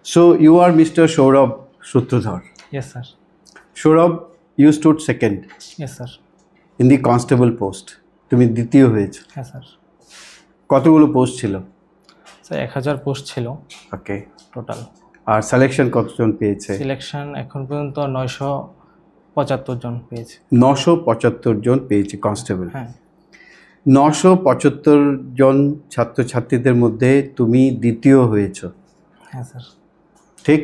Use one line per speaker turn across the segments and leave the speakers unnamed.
So you are Mr. Saurabh Sutradhar.
Yes, sir.
Saurabh, you stood second
Yes, sir.
in the constable post. তুমি দ্বিতীয় হয়েছো।
হ্যাঁ sir.
কতগুলো post ছিল?
Sir 1000 post ছিল
ওকে।
Total.
আর selection কতজন পেয়েছে?
সিলেকশন এখন পর্যন্ত 975 জন পেয়েছে।
975 জন পেয়েছে কনস্টেবল।
হ্যাঁ।
975 জন ছাত্রছাত্রীদের মধ্যে তুমি দ্বিতীয় হয়েছো।
হ্যাঁ স্যার।
ঠিক?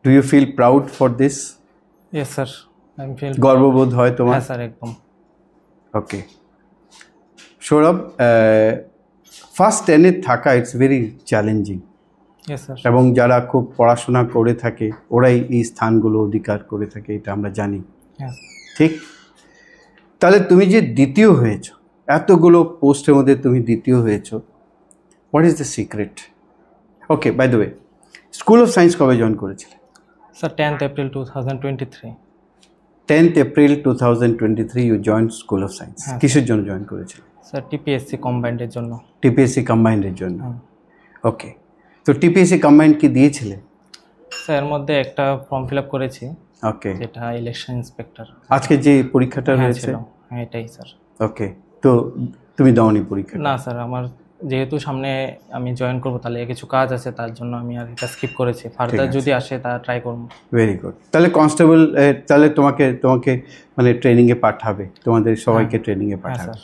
Do you feel proud for this?
Yes sir, I feel
গর্ববোধ হয় তোমার?
হ্যাঁ স্যার, একদম।
ওকে। সৌরভ, ফার্স্ট 10-এ থাকা it's very challenging.
Yes sir.
এবং যারা খুব পড়াশোনা করে থাকে ওরাই এই স্থানগুলো অধিকার করে থাকে, এটা আমরা জানি।
হ্যাঁ।
ঠিক? তাহলে তুমি যে দ্বিতীয় হয়েছো, এতগুলো পোস্টের মধ্যে তুমি দ্বিতীয় হয়েছো, what is the secret? Okay, by the way, school of science কবে জয়েন করেছিলে?
Sir 10th April 2023।
10th April 2023 you join school of science. কিসের জন্য জয়েন করেছিলে?
স্যার টিপিএসসি কম্বাইন্ডের জন্য।
টিপিএসসি কম্বাইন্ডের জন্য। ওকে, তো টিপিএসসি কম্বাইন্ড কি দিয়েছিলে?
স্যার এর মধ্যে একটা ফর্ম ফিল আপ করেছি।
ওকে।
যেটা ইলেকশন ইন্সপেক্টর।
আজকে যে পরীক্ষাটা হয়েছে?
হ্যাঁ, এটাই স্যার।
ওকে, তো তুমি দাওনি পরীক্ষা?
না স্যার, আমার যেহেতু সামনে আমি জয়েন করবো, তাহলে কিছু কাজ আছে, তার জন্য আমি আর এটা স্কিপ করেছি। ফার্দার যদি আসে তা ট্রাই করব।
Very good. তাহলে কনস্টেবল, তাহলে তোমাকে মানে ট্রেনিংয়ে পাঠাবে, তোমাদের সবাইকে ট্রেনিংয়ে পাঠাবে,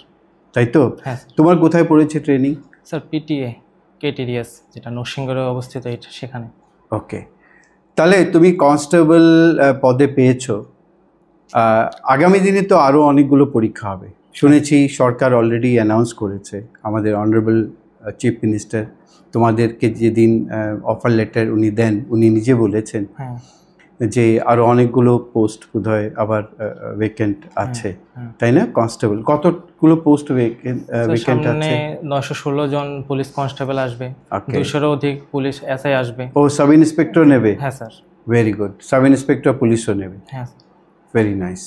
তাই তো?
হ্যাঁ।
তোমার কোথায় পড়েছে ট্রেনিং?
স্যার পিটিএ কেটিডিএস, যেটা নরসিংগড়ে অবস্থিত, এটা সেখানে।
ওকে, তাহলে তুমি কনস্টেবল পদে পেয়েছো। আগামী দিনে তো আরও অনেকগুলো পরীক্ষা হবে শুনেছি, সরকার অলরেডি অ্যানাউন্স করেছে। আমাদের অনারেবল চিফ মিনিস্টার তোমাদেরকে যেদিন অফার লেটার উনি দেন, উনি নিজে বলেছেন যে আরও অনেকগুলো পোস্ট বোধহয় আবার ভ্যাকেন্ট আছে, তাই না? কনস্টেবল কতগুলো পোস্ট ভ্যাকেন্ট আছে?
916 জন পুলিশ কনস্টেবল আসবে, 200-এরও অধিক পুলিশ এসআই আসবে।
ও, সাব ইন্সপেক্টর নেবে?
হ্যাঁ sir.
Very good. Sub inspector পুলিশও নেবে?
হ্যাঁ।
Very nice.